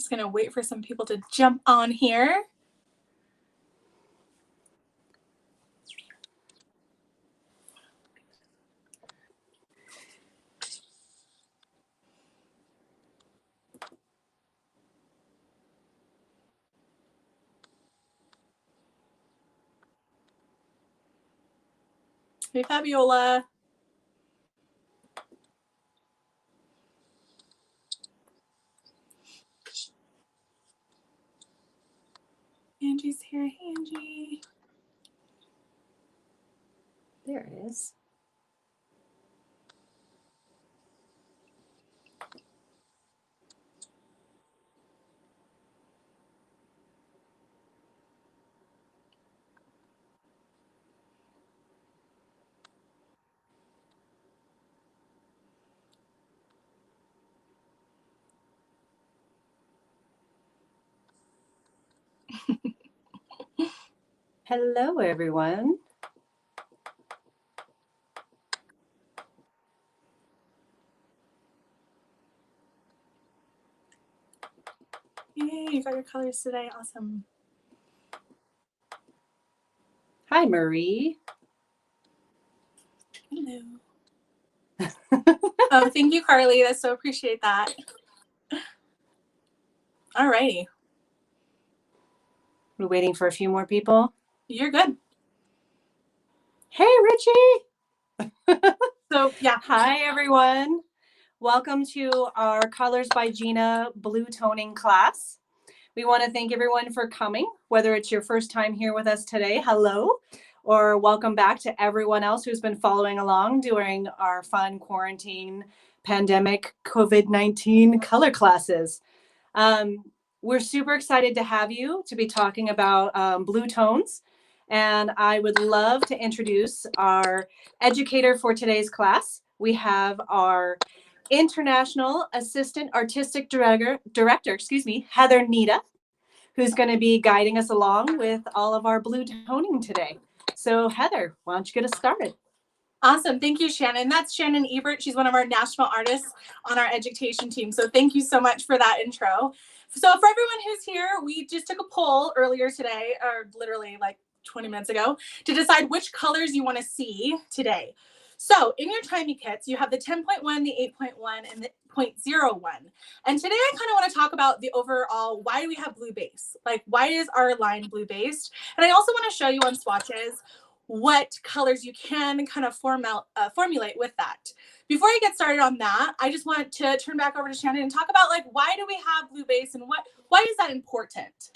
just going to wait for some people to jump on here. Hey, Fabiola. Angie's here. Hey, Angie. There it is. Hello, everyone. Yay, you got your colors today. Awesome. Hi, Marie. Hello. Oh, thank you, Carly. I so appreciate that. All righty. We're waiting for a few more people. You're good. Hey, Richie. So, yeah. Hi, everyone. Welcome to our Colors by Gina blue toning class. We want to thank everyone for coming, whether it's your first time here with us today, hello, or welcome back to everyone else who's been following along during our fun quarantine pandemic COVID-19 color classes. We're super excited to have you to be talking about blue tones. And I would love to introduce our educator for today's class. We have our International Assistant Artistic Director, Heather Nitta, who's going to be guiding us along with all of our blue toning today. So Heather, why don't you get us started? Awesome. Thank you, Shannen. That's Shannen Ebert. She's one of our national artists on our education team. So thank you so much for that intro. So for everyone who's here, we just took a poll earlier today, or literally like 20 minutes ago, to decide which colors you want to see today. So in your timey kits, you have the 10.1, the 8.1, and the 0.01. And today I kind of want to talk about the overall, why do we have blue base? Like, why is our line blue based? And I also want to show you on swatches what colors you can kind of formulate with that. Before I get started on that, I just want to turn back over to Shannen and talk about, like, why do we have blue base and why is that important?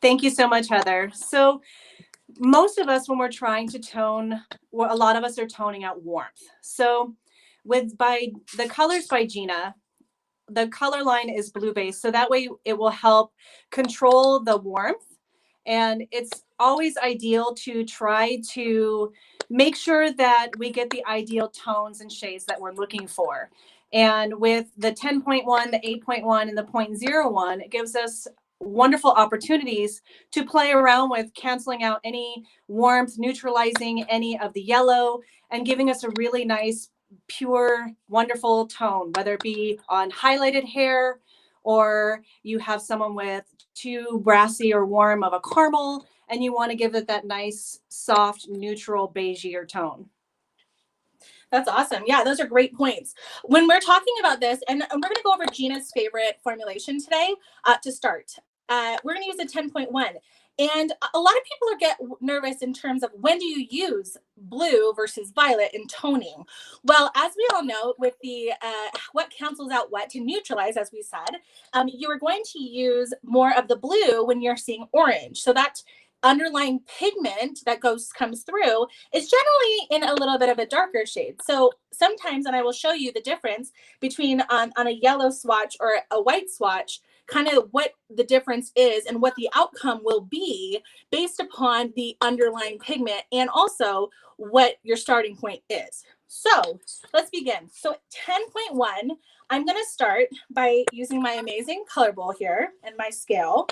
Thank you so much, Heather. So most of us, when we're trying to tone, a lot of us are toning out warmth. So by the Colors by Gina, the color line is blue base. So that way it will help control the warmth. And it's always ideal to try to make sure that we get the ideal tones and shades that we're looking for. And with the 10.1, the 8.1, and the 0.01, it gives us wonderful opportunities to play around with canceling out any warmth, neutralizing any of the yellow, and giving us a really nice, pure, wonderful tone, whether it be on highlighted hair or you have someone with too brassy or warm of a caramel and you want to give it that nice, soft, neutral, beigeier tone. That's awesome. Yeah, those are great points. When we're talking about this, and we're going to go over Gina's favorite formulation today to start. We're going to use a 10.1. And a lot of people get nervous in terms of when do you use blue versus violet in toning? Well, as we all know, with the what cancels out what to neutralize, as we said, you are going to use more of the blue when you're seeing orange. So that underlying pigment that comes through is generally in a little bit of a darker shade. So sometimes, and I will show you the difference between on a yellow swatch or a white swatch, kind of what the difference is and what the outcome will be based upon the underlying pigment and also what your starting point is. So let's begin. So 10.1, I'm going to start by using my amazing color bowl here and my scale.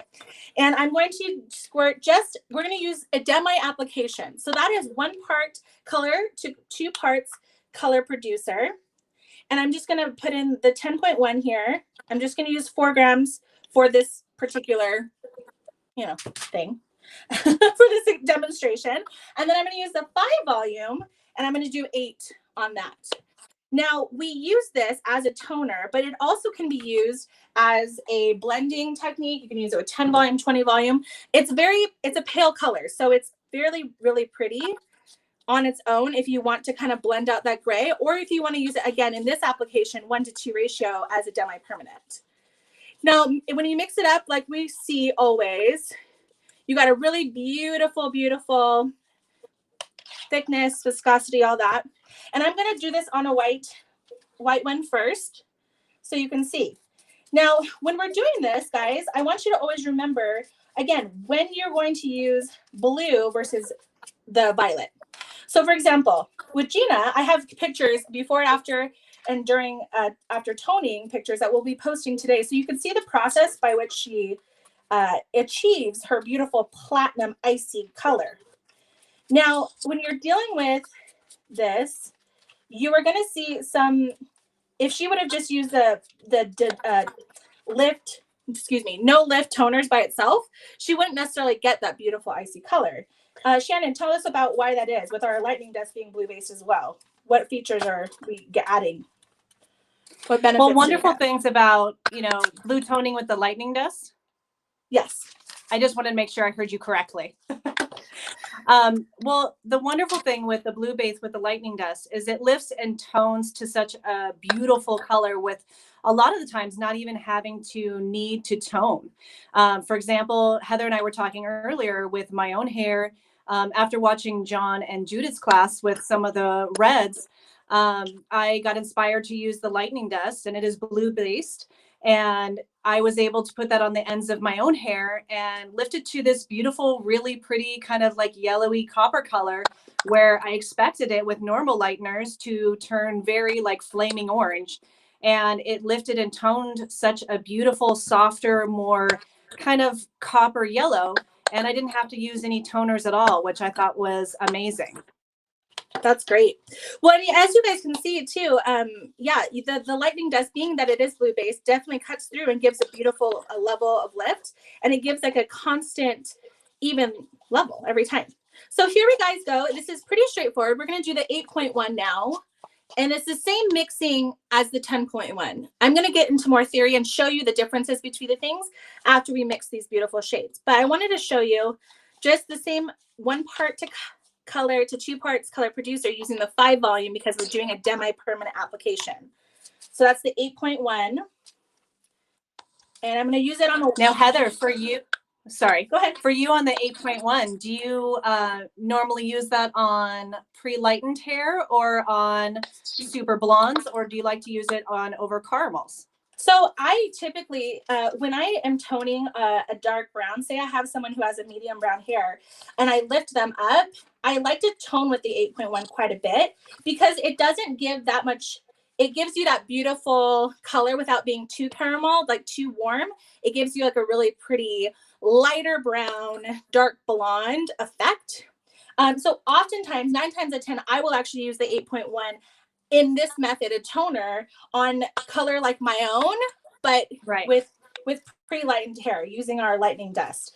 And I'm going to squirt we're going to use a demi application. So that is 1 part color to 2 parts color producer. And I'm just going to put in the 10.1 here. I'm just going to use 4 grams for this particular, thing for this demonstration. And then I'm going to use the 5 volume and I'm going to do 8 on that. Now, we use this as a toner, but it also can be used as a blending technique. You can use it with 10 volume, 20 volume. It's a pale color, so it's really pretty on its own if you want to kind of blend out that gray, or if you want to use it again in this application, 1:2 ratio as a demi-permanent. Now, when you mix it up like we see always, you got a really beautiful, beautiful thickness, viscosity, all that. And I'm going to do this on a white one first so you can see. Now, when we're doing this, guys, I want you to always remember, again, when you're going to use blue versus the violet. So for example, with Gina, I have pictures before and after and during after toning pictures that we'll be posting today. So you can see the process by which she achieves her beautiful platinum icy color. Now, when you're dealing with this, you are going to see some, if she would have just used the lift, no lift toners by itself, she wouldn't necessarily get that beautiful icy color. Shannen, tell us about why that is with our lightning dust being blue based as well. What features are we adding? What benefits? Well, wonderful things about, blue toning with the lightning dust. Yes. I just wanted to make sure I heard you correctly. Well, the wonderful thing with the blue base with the lightning dust is it lifts and tones to such a beautiful color with a lot of the times not even having to need to tone. For example, Heather and I were talking earlier with my own hair after watching John and Judith's class with some of the reds. I got inspired to use the lightning dust, and it is blue based. And I was able to put that on the ends of my own hair and lift it to this beautiful, really pretty kind of like yellowy copper color, where I expected it with normal lighteners to turn very like flaming orange. And it lifted and toned such a beautiful, softer, more kind of copper yellow. And I didn't have to use any toners at all, which I thought was amazing. That's great. Well, as you guys can see too, the lightning dust, being that it is blue based, definitely cuts through and gives a beautiful level of lift, and it gives like a constant, even level every time. So here we guys go. This is pretty straightforward. We're going to do the 8.1 now, and it's the same mixing as the 10.1. I'm going to get into more theory and show you the differences between the things after we mix these beautiful shades. But I wanted to show you just the same 1 part to color to 2 parts color producer using the 5 volume because we're doing a demi-permanent application. So that's the 8.1. And I'm going to use it on the... Now, Heather, for you, sorry, go ahead. For you on the 8.1, do you normally use that on pre-lightened hair or on super blondes, or do you like to use it on over caramels? So I typically, when I am toning a dark brown, say I have someone who has a medium brown hair and I lift them up, I like to tone with the 8.1 quite a bit because it doesn't give that much. It gives you that beautiful color without being too caramel, like too warm. It gives you like a really pretty lighter brown, dark blonde effect. So oftentimes, 9 times out of 10, I will actually use the 8.1 in this method, a toner on color like my own, but right, with pre-lightened hair using our lightning dust.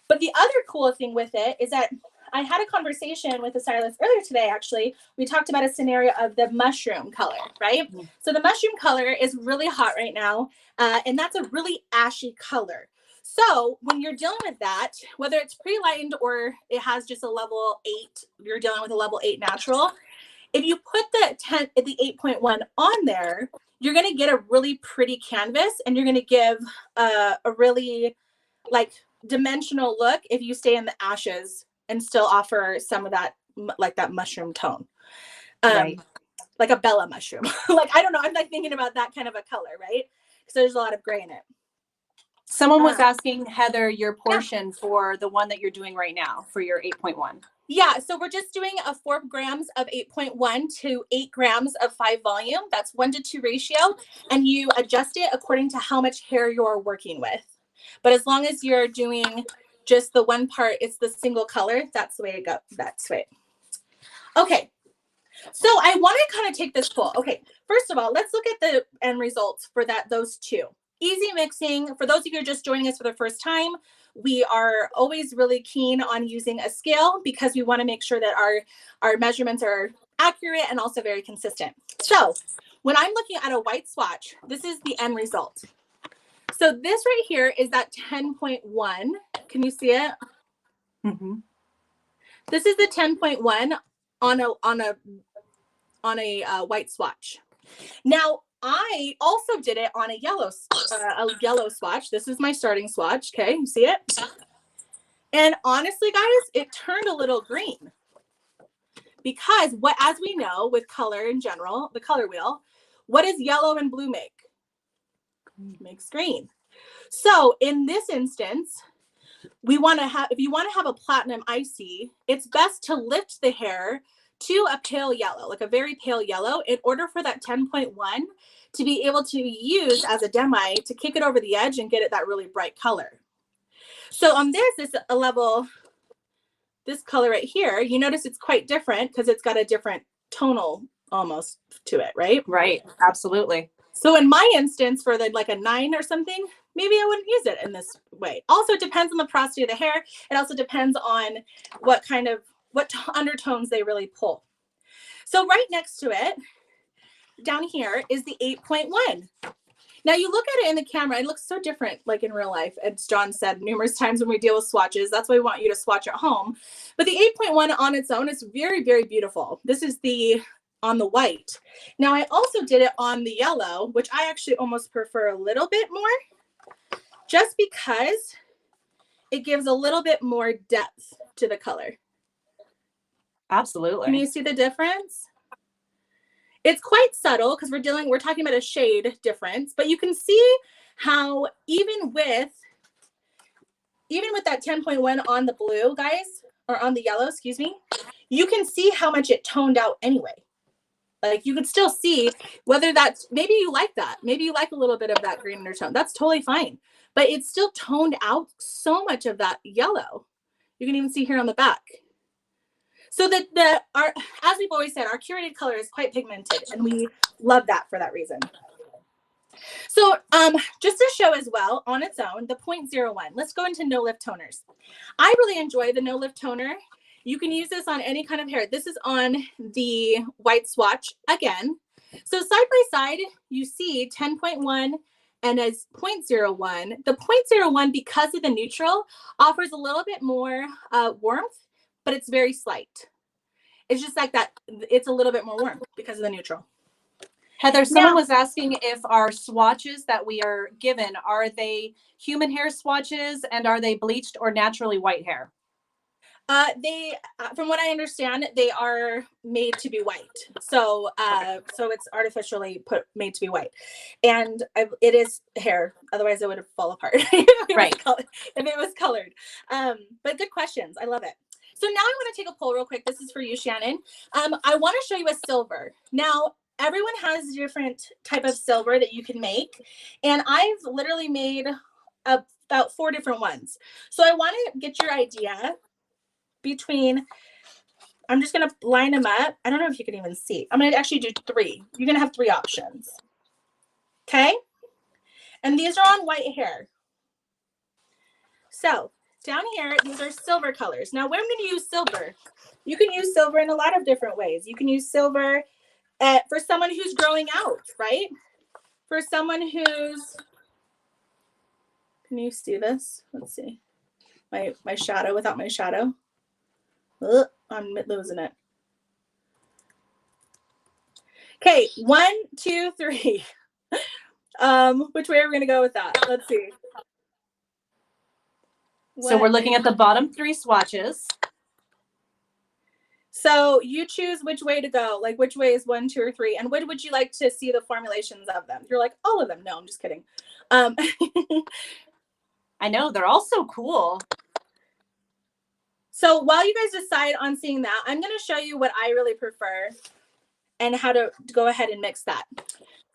But the other cool thing with it is that I had a conversation with a stylist earlier today. Actually, we talked about a scenario of the mushroom color, right? Mm-hmm. So the mushroom color is really hot right now, and that's a really ashy color. So when you're dealing with that, whether it's pre-lightened or it has just a level 8, you're dealing with a level 8 natural. If you put the 8.1 on there, you're going to get a really pretty canvas, and you're going to give a really like dimensional look if you stay in the ashes and still offer some of that, like that mushroom tone. Right. Like a Bella mushroom. Like, I don't know. I'm like thinking about that kind of a color, right? Because there's a lot of gray in it. Someone was asking Heather your portion for the one that you're doing right now for your 8.1. Yeah, so we're just doing a 4 grams of 8.1 to 8 grams of 5 volume. That's 1:2 ratio. And you adjust it according to how much hair you're working with. But as long as you're doing just the 1 part, it's the single color. That's the way it goes. That's right. Okay. So I want to kind of take this poll. Okay, first of all, let's look at the end results for those two. Easy mixing. For those of you who are just joining us for the first time, we are always really keen on using a scale because we want to make sure that our measurements are accurate and also very consistent. So when I'm looking at a white swatch, this is the end result. So this right here is that 10.1. Can you see it? Mm-hmm. This is the 10.1 on a white swatch. Now, I also did it on a yellow swatch. This is my starting swatch. Okay, you see it? And honestly, guys, it turned a little green because as we know with color in general, the color wheel, what does yellow and blue make? Makes green. So in this instance, if you want to have a platinum icy, it's best to lift the hair to a pale yellow, like a very pale yellow, in order for that 10.1 to be able to use as a demi to kick it over the edge and get it that really bright color. So on this a level, this color right here, you notice it's quite different because it's got a different tonal almost to it, right? Right, absolutely. So in my instance, for like a 9 or something, maybe I wouldn't use it in this way. Also, it depends on the porosity of the hair. It also depends on what undertones they really pull. So right next to it, down here, is the 8.1. Now you look at it in the camera, it looks so different like in real life, as John said numerous times when we deal with swatches. That's why we want you to swatch at home. But the 8.1 on its own is very, very beautiful. This is on the white. Now I also did it on the yellow, which I actually almost prefer a little bit more, just because it gives a little bit more depth to the color. Absolutely. Can you see the difference? It's quite subtle because we're talking about a shade difference, but you can see how even with that 10.1 on the blue, guys, or on the yellow, excuse me, you can see how much it toned out anyway. Like you could still see whether maybe you like that. Maybe you like a little bit of that green undertone. That's totally fine. But it's still toned out so much of that yellow. You can even see here on the back. So as we've always said, our curated color is quite pigmented, and we love that for that reason. So just to show as well, on its own, the 0.01. Let's go into no lift toners. I really enjoy the no lift toner. You can use this on any kind of hair. This is on the white swatch again. So side by side, you see 10.1 and as 0.01. The 0.01, because of the neutral, offers a little bit more warmth, but it's very slight. It's just like that. It's a little bit more warm because of the neutral. Heather, someone was asking if our swatches that we are given, are they human hair swatches and are they bleached or naturally white hair? From what I understand, they are made to be white. So it's artificially made to be white, and it is hair. Otherwise, it would fall apart. Right. If it was colored. But good questions. I love it. So now I want to take a poll real quick. This is for you, Shannen. I want to show you a silver. Now, everyone has a different type of silver that you can make, and I've literally made about 4 different ones. So I want to get your idea between, I'm just going to line them up. I don't know if you can even see. I'm going to actually do 3. You're going to have 3 options. Okay? And these are on white hair. So down here, these are silver colors. Now, when I'm going to use silver, you can use silver in a lot of different ways. You can use silver for someone who's growing out, right? For someone who's, can you see this? Let's see. My shadow without my shadow. Ugh, I'm losing it. Okay, 1, 2, 3. Which way are we going to go with that? Let's see. So we're looking at the bottom 3 swatches. So you choose which way to go. Like which way is 1, 2, or 3, and what would you like to see the formulations of them? You're like, all of them. No, I'm just kidding. I know, they're all so cool. So while you guys decide on seeing that, I'm going to show you what I really prefer and how to go ahead and mix that.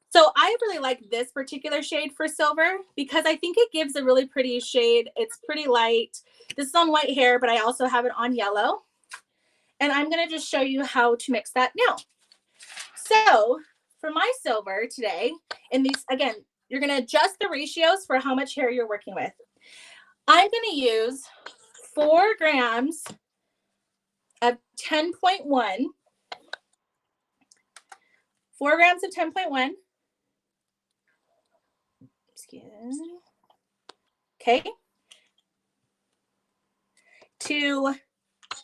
So I really like this particular shade for silver because I think it gives a really pretty shade. It's pretty light. This is on white hair, but I also have it on yellow. And I'm going to just show you how to mix that now. So for my silver today, in these, again, you're going to adjust the ratios for how much hair you're working with. I'm going to use 4 grams of 10.1, 4 grams of 10.1. Excuse me. Okay. To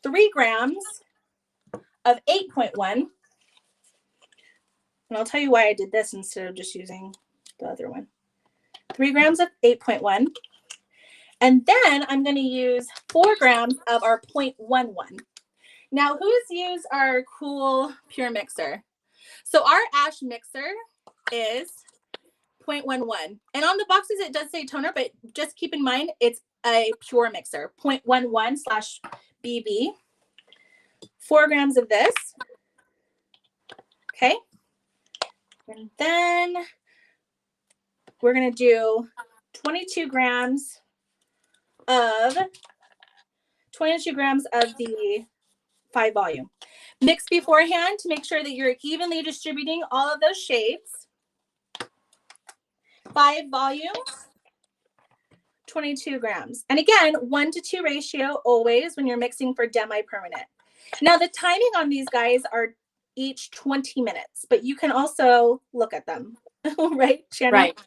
3 grams of 8.1. And I'll tell you why I did this instead of just using the other one. 3 grams of 8.1. And then I'm going to use 4 grams of our 0.11. Now, who's used our cool pure mixer? So our ash mixer is 0.11. And on the boxes, it does say toner, but just keep in mind, it's a pure mixer, 0.11/BB. 4 grams of this. Okay. And then we're going to do 22 grams of the 5 volume. Mix beforehand to make sure that you're evenly distributing all of those shades. 5 volume, 22 grams. And again, 1-to-2 ratio always when you're mixing for demi-permanent. Now the timing on these guys are each 20 minutes, but you can also look at them, right, Shannen?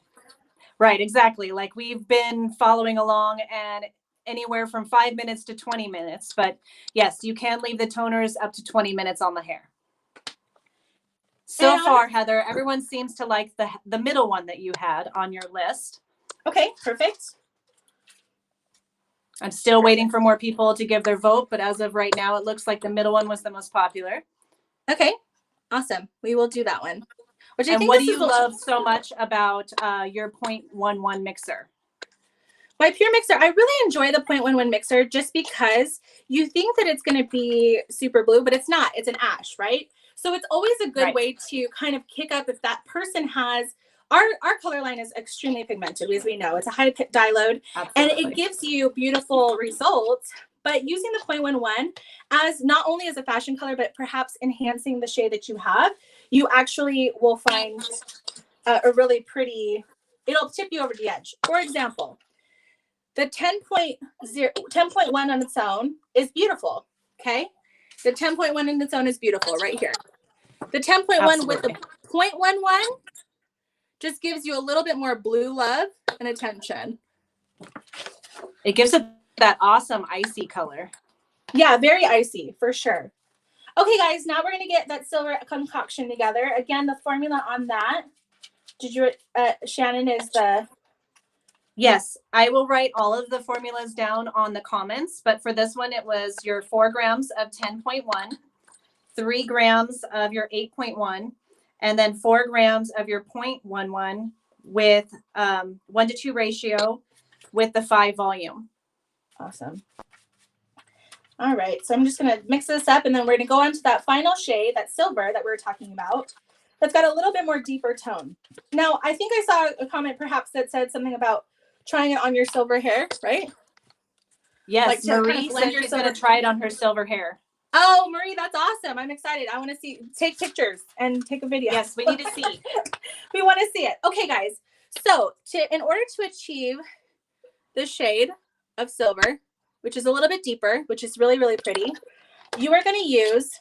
Right, exactly. Like we've been following along, and anywhere from 5 minutes to 20 minutes. But yes, you can leave the toners up to 20 minutes on the hair. So far, Heather, everyone seems to like the middle one that you had on your list. Okay, perfect. I'm still waiting for more people to give their vote, but as of right now, it looks like the middle one was the most popular. Okay, awesome. We will do that one. Which I think what do you love so much about your 0.11 mixer? My pure mixer, I really enjoy the 0.11 mixer just because you think that it's going to be super blue, but it's not. It's an ash, right? So it's always a good way to kind of kick up if that person has, our color line is extremely pigmented, as we know. It's a high dye load. Absolutely. And it gives you beautiful results. But using the 0.11 as not only as a fashion color, but perhaps enhancing the shade that you have, you actually will find a really pretty, it'll tip you over the edge. For example, the 10.1 on its own is beautiful, okay? The 10.1 on its own is beautiful right here. The 10.1 with the 0.11 just gives you a little bit more blue love and attention. It gives it that awesome icy color. Yeah, very icy for sure. Okay, guys, now we're going to get that silver concoction together. Again, the formula on that, did you, Shannen, is the... Yes, I will write all of the formulas down on the comments, but for this one, it was your 4 grams of 10.1, 3 grams of your 8.1, and then 4 grams of your 0.11 with 1-to-2 ratio with the 5 volume. Awesome. All right, so I'm just going to mix this up, and then we're going to go on to that final shade, that silver that we were talking about, that's got a little bit more deeper tone. Now, I think I saw a comment perhaps that said something about trying it on your silver hair, right? Yes, like Marie said she's going to try it on her silver hair. Oh, Marie, that's awesome. I'm excited. I want to see, take pictures and take a video. Yes, we need to see. We want to see it. Okay, guys. So in order to achieve the shade of silver, which is a little bit deeper, which is really, really pretty, you are going to use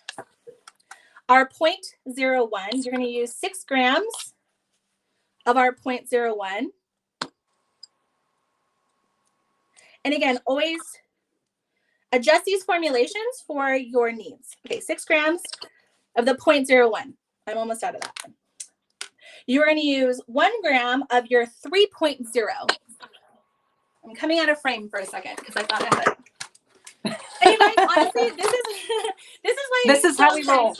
our 0.01. You're going to use 6 grams of our 0.01. And again, always adjust these formulations for your needs. Okay, 6 grams of the 0.01. I'm almost out of that. You're going to use 1 gram of your 3.0. I'm coming out of frame for a second because I thought I had it. Anyway, honestly, this is how we roll.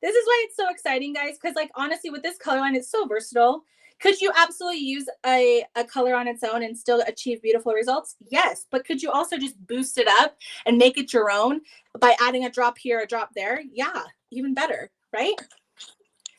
This is why it's so exciting, guys, because like honestly, with this color line, it's so versatile. Could you absolutely use a color on its own and still achieve beautiful results? Yes, but could you also just boost it up and make it your own by adding a drop here, a drop there? Yeah, even better, right?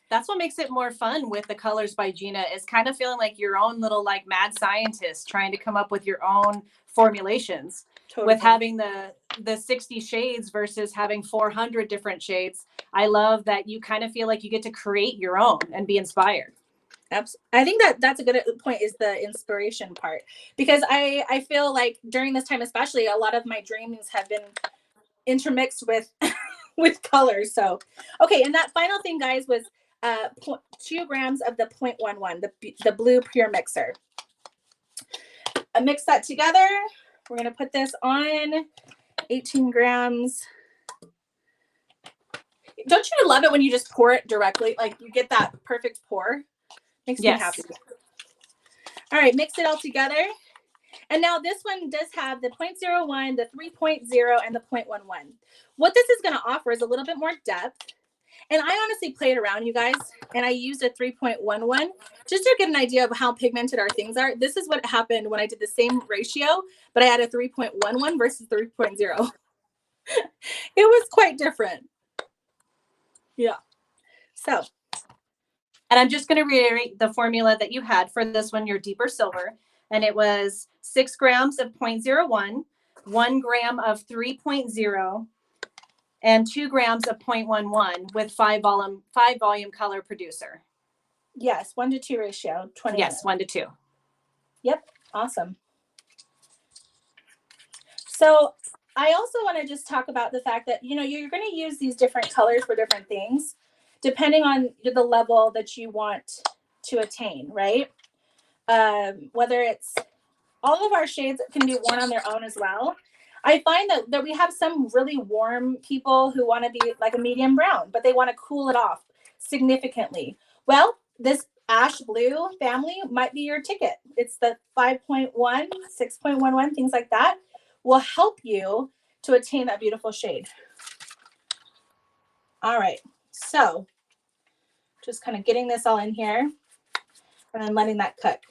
That's what makes it more fun with the colors by Gina, is kind of feeling like your own little like mad scientist trying to come up with your own formulations. Totally. With having the the 60 shades versus having 400 different shades. I love that you kind of feel like you get to create your own and be inspired. I think that's a good point, is the inspiration part, because I feel like during this time, especially, a lot of my dreams have been intermixed with with colors. So, okay. And that final thing, guys, was 2 grams of the 0.11, the blue pure mixer. I mix that together. We're going to put this on 18 grams. Don't you love it when you just pour it directly? Like you get that perfect pour. Makes me happy. All right, mix it all together. And now this one does have the 0.01, the 3.0, and the 0.11. What this is going to offer is a little bit more depth. And I honestly played around, you guys, and I used a 3.11 just to get an idea of how pigmented our things are. This is what happened when I did the same ratio, but I had a 3.11 versus 3.0. It was quite different. Yeah. So. And I'm just going to reiterate the formula that you had for this one, your deeper silver. And it was 6 grams of 0.01, 1 gram of 3.0, and 2 grams of 0.11 with 5 volume color producer. Yes, 1-to-2 ratio. 20. Yes, 1-to-2. Yep. Awesome. So I also want to just talk about the fact that, you're going to use these different colors for different things, depending on the level that you want to attain, right? Whether it's all of our shades can be worn on their own as well. I find that we have some really warm people who want to be like a medium brown, but they want to cool it off significantly. Well, this ash blue family might be your ticket. It's the 5.1, 6.11, things like that will help you to attain that beautiful shade. All right, so just kind of getting this all in here and then letting that cook.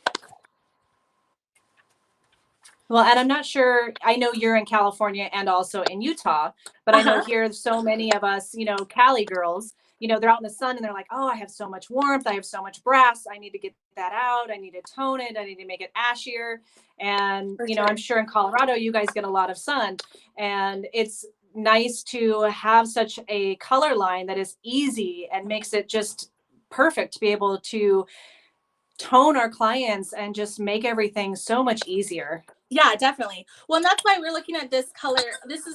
Well, and I'm not sure, I know you're in California and also in Utah, but I know here so many of us, Cali girls, they're out in the sun and they're like, oh, I have so much warmth. I have so much brass. I need to get that out. I need to tone it. I need to make it ashier. And, I'm sure in Colorado, you guys get a lot of sun, and it's nice to have such a color line that is easy and makes it just perfect to be able to tone our clients and just make everything so much easier. Yeah, definitely. Well, and that's why we're looking at this color. This is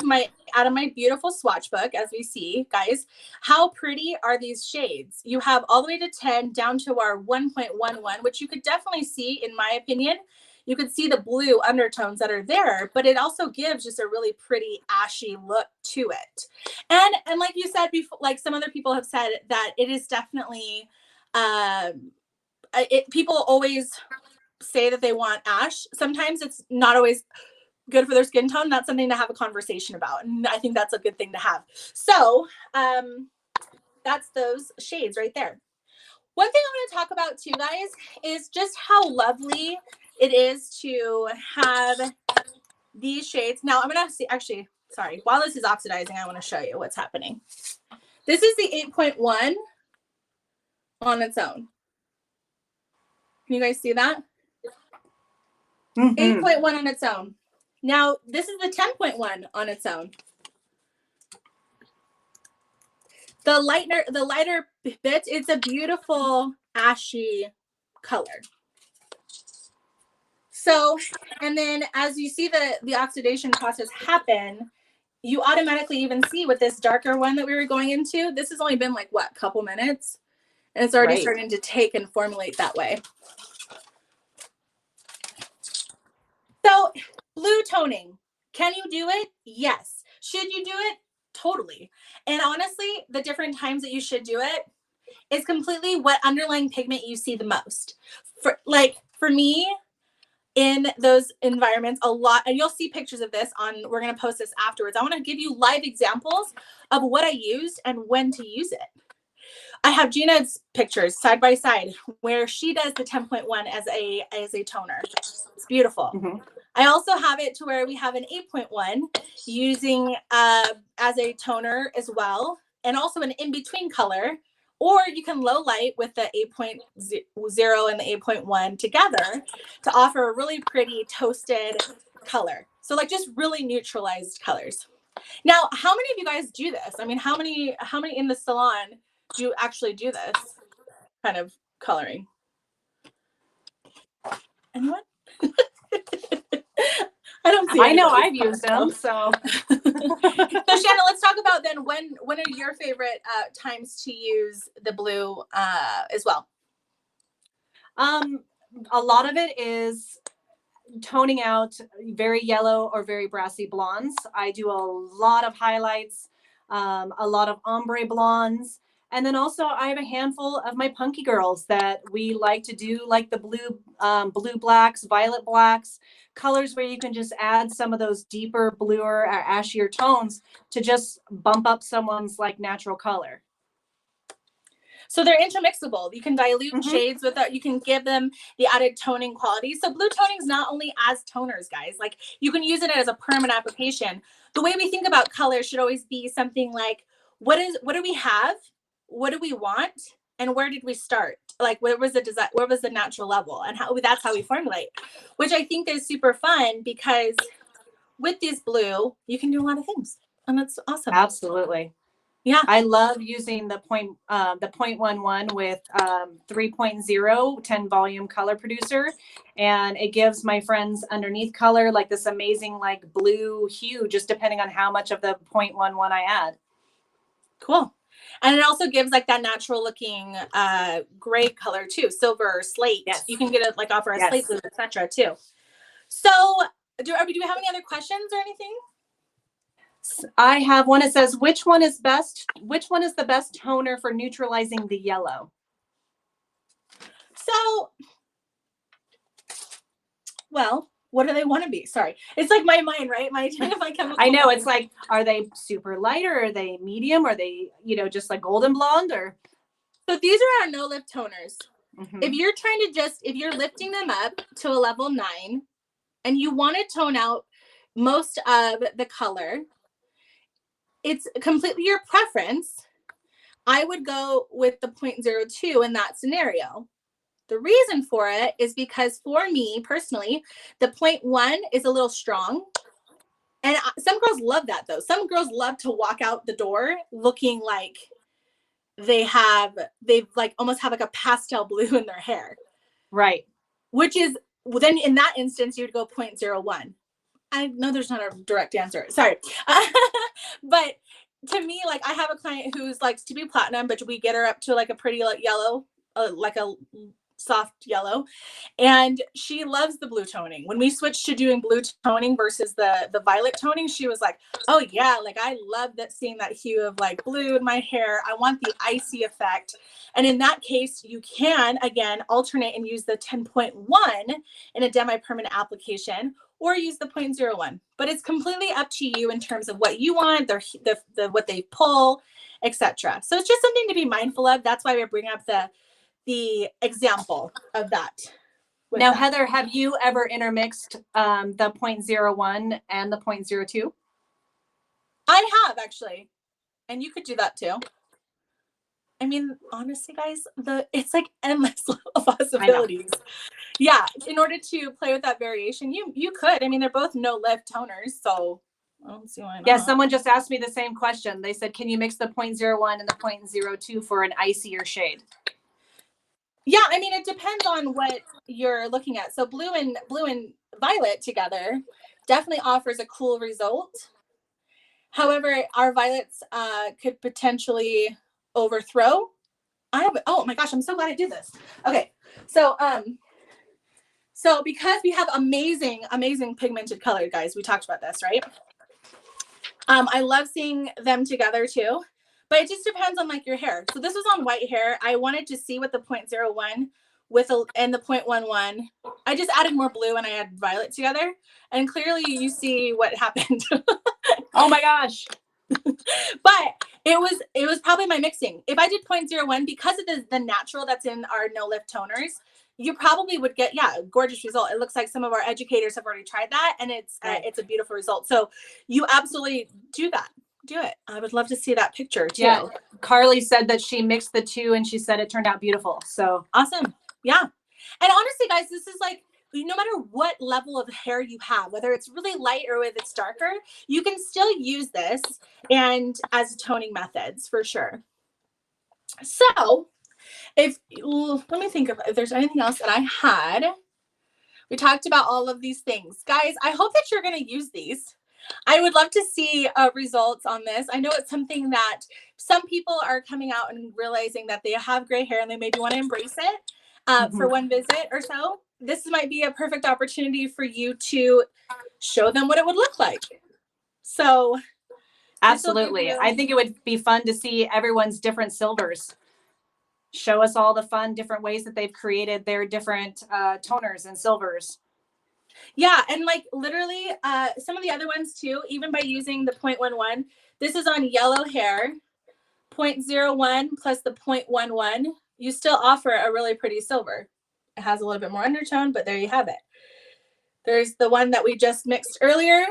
out of my beautiful swatch book, as we see, guys. How pretty are these shades? You have all the way to 10 down to our 1.11, which you could definitely see, in my opinion. You could see the blue undertones that are there, but it also gives just a really pretty ashy look to it. And like you said before, like some other people have said, that it is definitely, people always say that they want ash. Sometimes it's not always good for their skin tone. That's something to have a conversation about, and I think that's a good thing to have. So that's those shades right there. One thing I want to talk about too, guys, is just how lovely it is to have these shades. Now I'm gonna see, actually, sorry, while this is oxidizing, I want to show you what's happening. This is the 8.1 on its own. Can you guys see that? 8.1 on its own. Now, this is the 10.1 on its own. The lighter bit, it's a beautiful ashy color. So, and then as you see the oxidation process happen, you automatically even see with this darker one that we were going into, this has only been like, what, couple minutes? And it's already starting to take and formulate that way. So blue toning, can you do it? Yes. Should you do it? Totally. And honestly, the different times that you should do it is completely what underlying pigment you see the most. For me, in those environments, a lot, and you'll see pictures of this we're going to post this afterwards. I want to give you live examples of what I used and when to use it. I have Gina's pictures side by side where she does the 10.1 as a toner. It's beautiful. I also have it to where we have an 8.1 using as a toner as well, and also an in-between color, or you can low light with the 8.0 and the 8.1 together to offer a really pretty toasted color. So like just really neutralized colors. Now, how many of you guys do this? I mean, how many in the salon do actually do this kind of coloring? Anyone? I don't see. I know I've used them. So Shannen, let's talk about then when are your favorite times to use the blue as well? A lot of it is toning out very yellow or very brassy blondes. I do a lot of highlights, a lot of ombre blondes. And then also I have a handful of my punky girls that we like to do, like the blue blacks, violet blacks, colors where you can just add some of those deeper, bluer, or ashier tones to just bump up someone's like natural color. So they're intermixable. You can dilute shades without, you can give them the added toning quality. So blue toning is not only as toners, guys, like you can use it as a permanent application. The way we think about color should always be something like, what do we have? What do we want? And where did we start? Like, where was the design? Where was the natural level? And that's how we formulate, which I think is super fun because with this blue, you can do a lot of things. And that's awesome. Absolutely. Yeah. I love using the 0.11 with 3.0 10 volume color producer. And it gives my friends underneath color like this amazing like blue hue, just depending on how much of the 0.11 I add. Cool. And it also gives like that natural looking gray color too, silver, slate. Yes. You can get it like off our slate blue, etc. too. So do we have any other questions or anything? I have one. It says, which one is the best toner for neutralizing the yellow? So, well, what do they want to be? Sorry. It's like my mind, right? My chemical. I know. It's like, are they super light or are they medium? Are they, just like golden blonde or? So these are our no lift toners. If you're if you're lifting them up to a level 9 and you want to tone out most of the color, it's completely your preference. I would go with the 0.02 in that scenario. The reason for it is because for me personally, the 0.1 is a little strong. And some girls love that though. Some girls love to walk out the door looking like they like almost have like a pastel blue in their hair. Right. Which is, well, then in that instance, you would go 0.01. I know there's not a direct answer. Sorry. But to me, like I have a client who's likes to be platinum, but we get her up to like a pretty like yellow, like a soft yellow, and she loves the blue toning. When we switched to doing blue toning versus the violet toning, she was like, oh yeah, like I love that, seeing that hue of like blue in my hair. I want the icy effect. And in that case, you can again alternate and use the 10.1 in a demi-permanent application, or use the 0.01. But it's completely up to you in terms of what you want, the what they pull, etc. So it's just something to be mindful of. That's why we bring up the example of that. Now, Heather, have you ever intermixed the 0.01 and the 0.02? I have actually, and you could do that too. I mean, honestly, guys, it's like endless possibilities. Yeah, in order to play with that variation, you could. I mean, they're both no lift toners, so I don't see why not. Yeah, someone just asked me the same question. They said, can you mix the 0.01 and the 0.02 for an icier shade? Yeah, I mean, it depends on what you're looking at. So blue and violet together definitely offers a cool result. However, our violets could potentially overthrow. Oh my gosh, I'm so glad I did this. Okay, so because we have amazing pigmented color, guys, we talked about this, right? I love seeing them together too. But it just depends on like your hair. So this was on white hair. I wanted to see what the 0.01 and the 0.11. I just added more blue and I added violet together. And clearly you see what happened. Oh my gosh. But it was probably my mixing. If I did 0.01, because of the natural that's in our no lift toners, you probably would get, a gorgeous result. It looks like some of our educators have already tried that, and it's a beautiful result. So you absolutely do that. Do it. I would love to see that picture too. Yeah. Carly said that she mixed the two and she said it turned out beautiful. So awesome. Yeah. And honestly, guys, this is like no matter what level of hair you have, whether it's really light or if it's darker, you can still use this and as toning methods for sure. So let me think if there's anything else that I had. We talked about all of these things. Guys, I hope that you're going to use these. I would love to see results on this. I know it's something that some people are coming out and realizing that they have gray hair and they maybe want to embrace it for one visit or so. This might be a perfect opportunity for you to show them what it would look like. So absolutely. I think it would be fun to see everyone's different silvers. Show us all the fun different ways that they've created their different toners and silvers. Yeah, and like literally some of the other ones too, even by using the 0.11, this is on yellow hair, 0.01 plus the 0.11, you still offer a really pretty silver. It has a little bit more undertone, but there you have it. There's the one that we just mixed earlier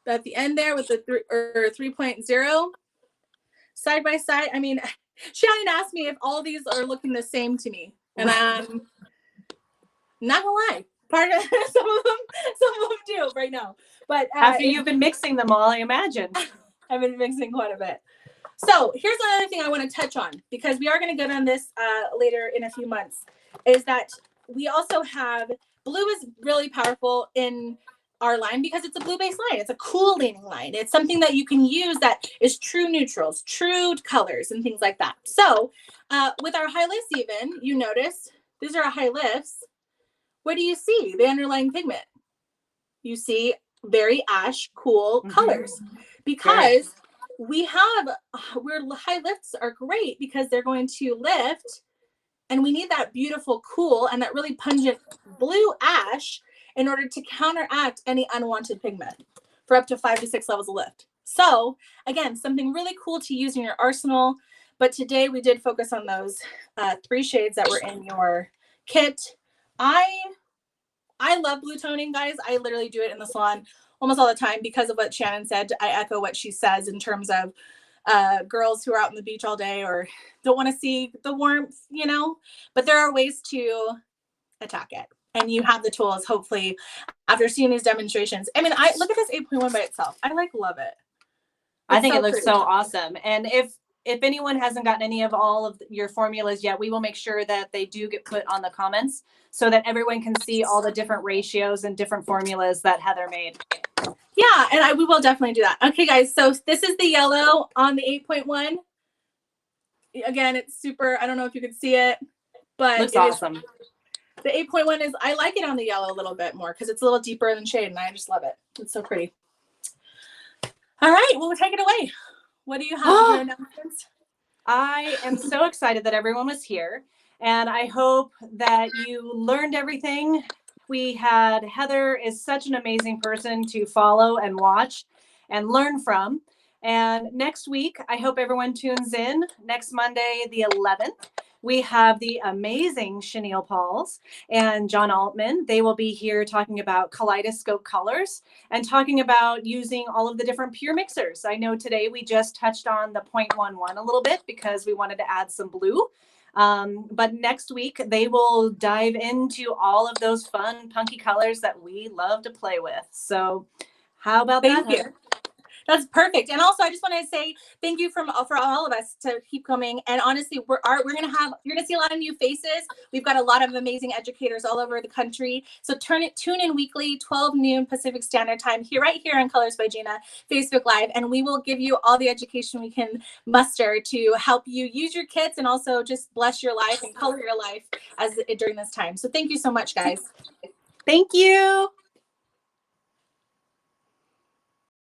at the end there with the 3.0 side by side. I mean, Shannen asked me if all these are looking the same to me, and I'm not gonna lie, part of some of them do right now. But after you've been mixing them all, I imagine. I've been mixing quite a bit. So here's another thing I want to touch on, because we are going to get on this later in a few months, is that we also have blue is really powerful in our line because it's a blue-based line. It's a cool leaning line. It's something that you can use that is true neutrals, true colors, and things like that. So with our high lifts even, you notice these are our high lifts. What do you see? The underlying pigment. You see very ash, cool colors, because high lifts are great because they're going to lift, and we need that beautiful cool and that really pungent blue ash in order to counteract any unwanted pigment for up to 5 to 6 levels of lift. So again, something really cool to use in your arsenal. But today we did focus on those 3 shades that were in your kit. I love blue toning, guys. I literally do it in the salon almost all the time because of what Shannen said. I echo what she says in terms of girls who are out on the beach all day or don't want to see the warmth, you know, but there are ways to attack it. And you have the tools, hopefully, after seeing these demonstrations. I mean, I look at this 8.1 by itself. I love it. I think it looks so awesome. And if anyone hasn't gotten any of all of your formulas yet, we will make sure that they do get put on the comments so that everyone can see all the different ratios and different formulas that Heather made. Yeah, and we will definitely do that. Okay, guys, so this is the yellow on the 8.1. Again, it's super, I don't know if you can see it, but looks awesome. The 8.1 is, I like it on the yellow a little bit more because it's a little deeper in shade, and I just love it. It's so pretty. All right, well, we'll take it away. What do you have? Announcements? I am so excited that everyone was here, and I hope that you learned everything. Heather is such an amazing person to follow and watch and learn from. And next week, I hope everyone tunes in. Next Monday, the 11th, we have the amazing Chenille Pauls and John Altman. They will be here talking about kaleidoscope colors and talking about using all of the different pure mixers. I know today we just touched on the 0.11 a little bit because we wanted to add some blue. But next week, they will dive into all of those fun, punky colors that we love to play with. So how about that, Heather? That's perfect. And also, I just want to say thank you for all of us to keep coming. And honestly, you're going to see a lot of new faces. We've got a lot of amazing educators all over the country. So tune in weekly, 12 noon Pacific Standard Time, right here on Colors by Gina Facebook Live. And we will give you all the education we can muster to help you use your kits and also just bless your life and color your life during this time. So thank you so much, guys. Thank you.